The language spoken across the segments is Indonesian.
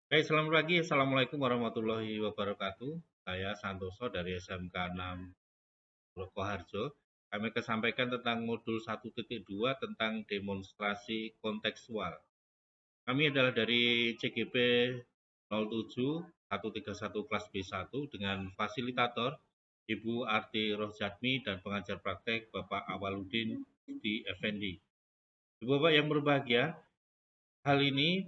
Hai, selamat pagi. Assalamualaikum warahmatullahi wabarakatuh. Saya Santoso dari SMK 6 Prokoharjo. Kami akan sampaikan tentang modul 1.2 tentang demonstrasi kontekstual. Kami adalah dari CGP 07 131 kelas B1 dengan fasilitator Ibu Arti Rohjatmi dan pengajar praktek Bapak Awaludin di Effendi. Ibu Bapak yang berbahagia, hal ini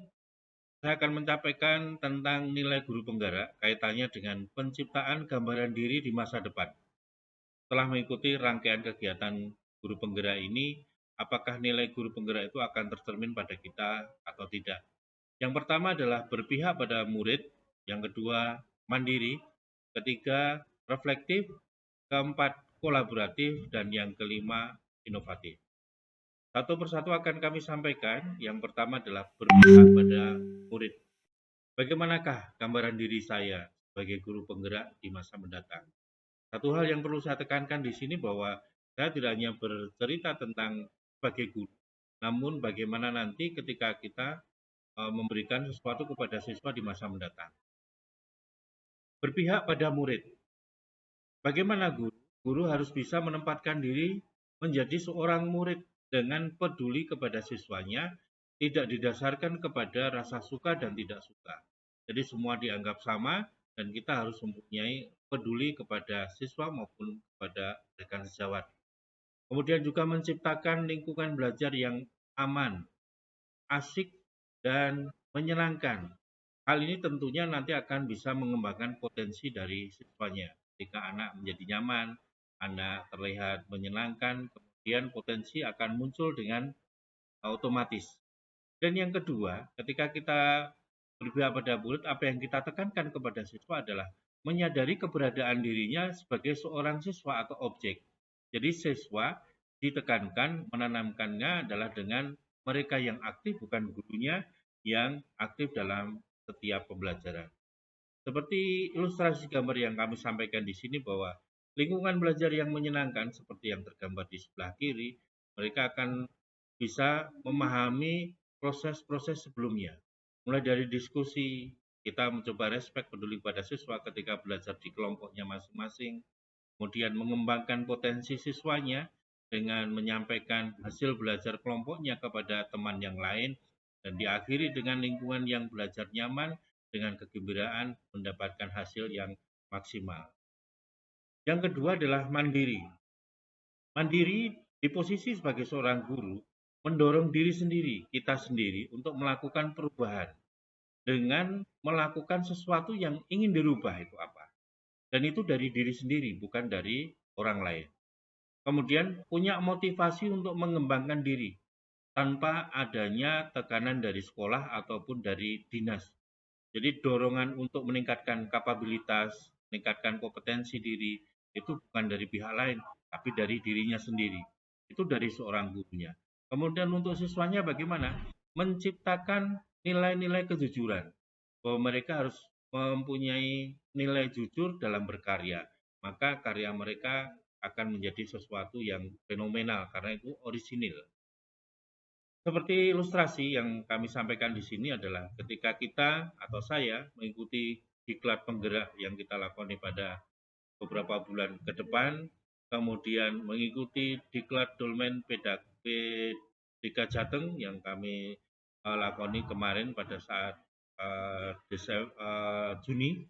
saya akan menyampaikan tentang nilai guru penggerak kaitannya dengan penciptaan gambaran diri di masa depan. Setelah mengikuti rangkaian kegiatan guru penggerak ini, apakah nilai guru penggerak itu akan tercermin pada kita atau tidak? Yang pertama adalah berpihak pada murid, yang kedua mandiri, ketiga reflektif, keempat kolaboratif, dan yang kelima inovatif. Satu persatu akan kami sampaikan. Yang pertama adalah berpihak pada murid. Bagaimanakah gambaran diri saya sebagai guru penggerak di masa mendatang? Satu hal yang perlu saya tekankan di sini bahwa saya tidak hanya bercerita tentang sebagai guru, namun bagaimana nanti ketika kita memberikan sesuatu kepada siswa di masa mendatang. Berpihak pada murid. Bagaimana guru? Guru harus bisa menempatkan diri menjadi seorang murid dengan peduli kepada siswanya, tidak didasarkan kepada rasa suka dan tidak suka. Jadi semua dianggap sama dan kita harus mempunyai peduli kepada siswa maupun kepada rekan sejawat. Kemudian juga menciptakan lingkungan belajar yang aman, asik, dan menyenangkan. Hal ini tentunya nanti akan bisa mengembangkan potensi dari siswanya. Ketika anak menjadi nyaman, anak terlihat menyenangkan, kemudian potensi akan muncul dengan otomatis. Dan yang kedua, ketika kita berpihak pada murid, apa yang kita tekankan kepada siswa adalah menyadari keberadaan dirinya sebagai seorang siswa atau objek. Jadi siswa ditekankan menanamkannya adalah dengan mereka yang aktif, bukan gurunya yang aktif dalam setiap pembelajaran. Seperti ilustrasi gambar yang kami sampaikan di sini bahwa lingkungan belajar yang menyenangkan seperti yang tergambar di sebelah kiri, mereka akan bisa memahami proses-proses sebelumnya. Mulai dari diskusi, kita mencoba respek peduli pada siswa ketika belajar di kelompoknya masing-masing, kemudian mengembangkan potensi siswanya dengan menyampaikan hasil belajar kelompoknya kepada teman yang lain, dan diakhiri dengan lingkungan yang belajar nyaman dengan kegembiraan mendapatkan hasil yang maksimal. Yang kedua adalah mandiri. Mandiri di posisi sebagai seorang guru mendorong diri sendiri, kita sendiri untuk melakukan perubahan dengan melakukan sesuatu yang ingin dirubah itu apa. Dan itu dari diri sendiri, bukan dari orang lain. Kemudian punya motivasi untuk mengembangkan diri tanpa adanya tekanan dari sekolah ataupun dari dinas. Jadi dorongan untuk meningkatkan kapabilitas, meningkatkan kompetensi diri itu bukan dari pihak lain, tapi dari dirinya sendiri. Itu dari seorang gurunya. Kemudian untuk siswanya bagaimana? Menciptakan nilai-nilai kejujuran. Bahwa mereka harus mempunyai nilai jujur dalam berkarya. Maka karya mereka akan menjadi sesuatu yang fenomenal karena itu orisinil. Seperti ilustrasi yang kami sampaikan di sini adalah ketika kita atau saya mengikuti diklat penggerak yang kita lakukan pada beberapa bulan ke depan, kemudian mengikuti diklat dolmen PDK Jateng yang kami lakoni kemarin pada saat Juni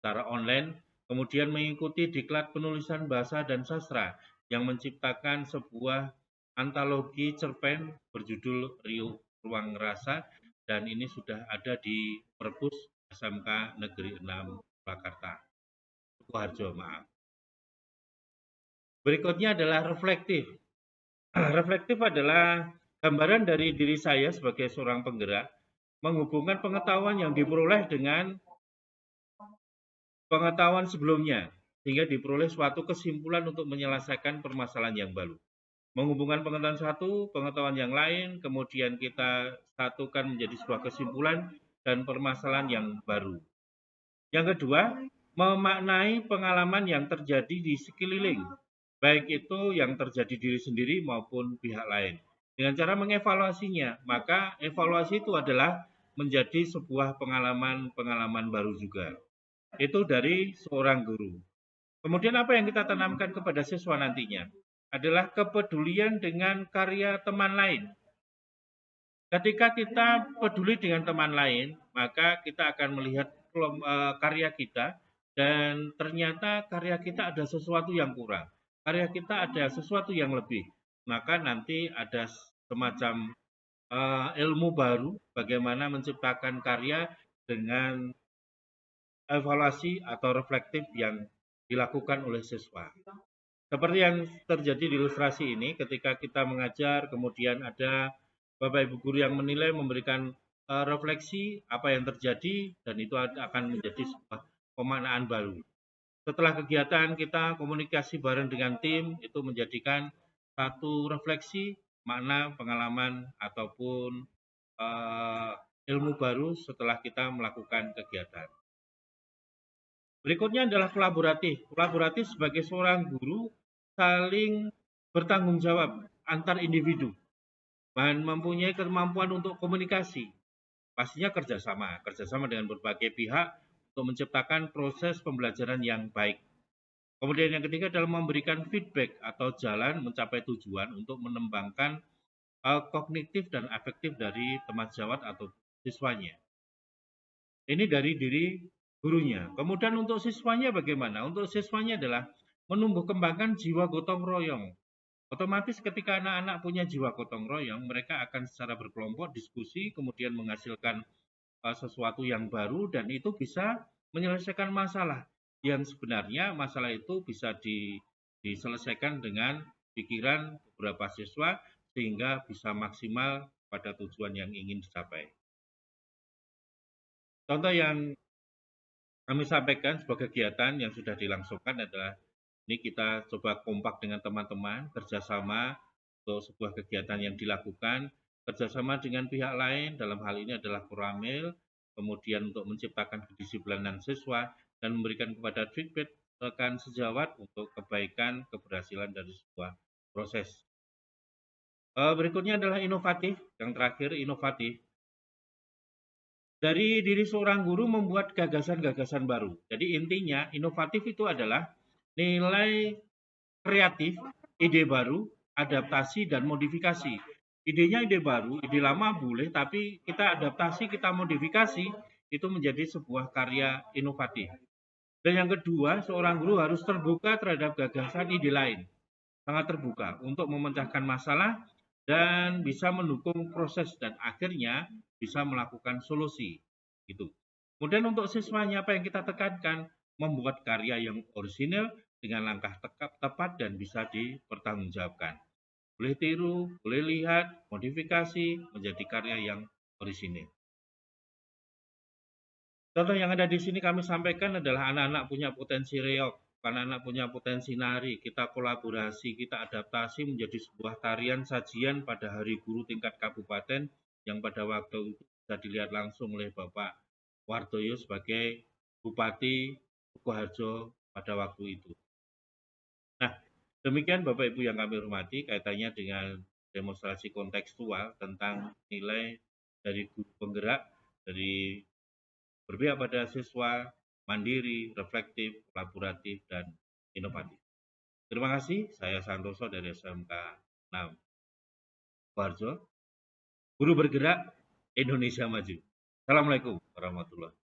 secara online, kemudian mengikuti diklat penulisan bahasa dan sastra yang menciptakan sebuah antologi cerpen berjudul Riuh Ruang Rasa, dan ini sudah ada di Perpus SMK Negeri 6 Purwakarta. Sukoharjo, maaf. Berikutnya adalah reflektif. Reflektif adalah gambaran dari diri saya sebagai seorang penggerak, menghubungkan pengetahuan yang diperoleh dengan pengetahuan sebelumnya, sehingga diperoleh suatu kesimpulan untuk menyelesaikan permasalahan yang baru. Menghubungkan pengetahuan satu, pengetahuan yang lain, kemudian kita satukan menjadi sebuah kesimpulan dan permasalahan yang baru. Yang kedua, memaknai pengalaman yang terjadi di sekeliling, baik itu yang terjadi diri sendiri maupun pihak lain. Dengan cara mengevaluasinya, maka evaluasi itu adalah menjadi sebuah pengalaman-pengalaman baru juga. Itu dari seorang guru. Kemudian apa yang kita tanamkan kepada siswa nantinya adalah kepedulian dengan karya teman lain. Ketika kita peduli dengan teman lain, maka kita akan melihat karya kita dan ternyata karya kita ada sesuatu yang kurang. Karya kita ada sesuatu yang lebih. Maka nanti ada semacam ilmu baru bagaimana menciptakan karya dengan evaluasi atau reflektif yang dilakukan oleh siswa. Seperti yang terjadi di ilustrasi ini, ketika kita mengajar, kemudian ada Bapak Ibu guru yang menilai, memberikan refleksi apa yang terjadi, dan itu akan menjadi sebuah pemaknaan baru. Setelah kegiatan kita komunikasi bareng dengan tim, itu menjadikan satu refleksi, makna, pengalaman, ataupun ilmu baru setelah kita melakukan kegiatan. Berikutnya adalah kolaboratif. Kolaboratif sebagai seorang guru saling bertanggung jawab antar individu dan mempunyai kemampuan untuk komunikasi. Pastinya kerjasama dengan berbagai pihak untuk menciptakan proses pembelajaran yang baik. Kemudian yang ketiga adalah memberikan feedback atau jalan mencapai tujuan untuk mengembangkan kognitif dan afektif dari teman sejawat atau siswanya. Ini dari diri gurunya. Kemudian untuk siswanya bagaimana? Untuk siswanya adalah menumbuh kembangkan jiwa gotong royong. Otomatis ketika anak-anak punya jiwa gotong royong, mereka akan secara berkelompok diskusi, kemudian menghasilkan sesuatu yang baru, dan itu bisa menyelesaikan masalah. Yang sebenarnya masalah itu bisa diselesaikan dengan pikiran beberapa siswa, sehingga bisa maksimal pada tujuan yang ingin dicapai. Contoh yang kami sampaikan sebuah kegiatan yang sudah dilangsungkan adalah ini kita coba kompak dengan teman-teman, kerjasama untuk sebuah kegiatan yang dilakukan, kerjasama dengan pihak lain, dalam hal ini adalah Koramil, kemudian untuk menciptakan kedisiplinan siswa, dan memberikan kepada feedback rekan sejawat untuk kebaikan, keberhasilan dari sebuah proses. Berikutnya adalah inovatif, yang terakhir inovatif. Dari diri seorang guru membuat gagasan-gagasan baru. Jadi intinya inovatif itu adalah nilai kreatif, ide baru, adaptasi, dan modifikasi. Idenya ide baru, ide lama boleh, tapi kita adaptasi, kita modifikasi, itu menjadi sebuah karya inovatif. Dan yang kedua, seorang guru harus terbuka terhadap gagasan ide lain. Sangat terbuka untuk memecahkan masalah dan bisa mendukung proses dan akhirnya bisa melakukan solusi. Gitu. Kemudian untuk siswanya apa yang kita tekankan? Membuat karya yang orisinil dengan langkah tepat dan bisa dipertanggungjawabkan. Boleh tiru, boleh lihat, modifikasi menjadi karya yang orisinil. Contoh yang ada di sini kami sampaikan adalah anak-anak punya potensi reog, anak-anak punya potensi nari, kita kolaborasi, kita adaptasi menjadi sebuah tarian sajian pada Hari Guru tingkat kabupaten yang pada waktu itu bisa dilihat langsung oleh Bapak Wardoyo sebagai Bupati Sukoharjo pada waktu itu. Nah, demikian Bapak Ibu yang kami hormati kaitannya dengan demonstrasi kontekstual tentang nilai dari guru penggerak, dari berpihak pada siswa, mandiri, reflektif, kolaboratif, dan inovatif. Terima kasih, saya Santoso dari SMK 6 Sukoharjo. Guru bergerak, Indonesia maju. Assalamualaikum warahmatullahi wabarakatuh.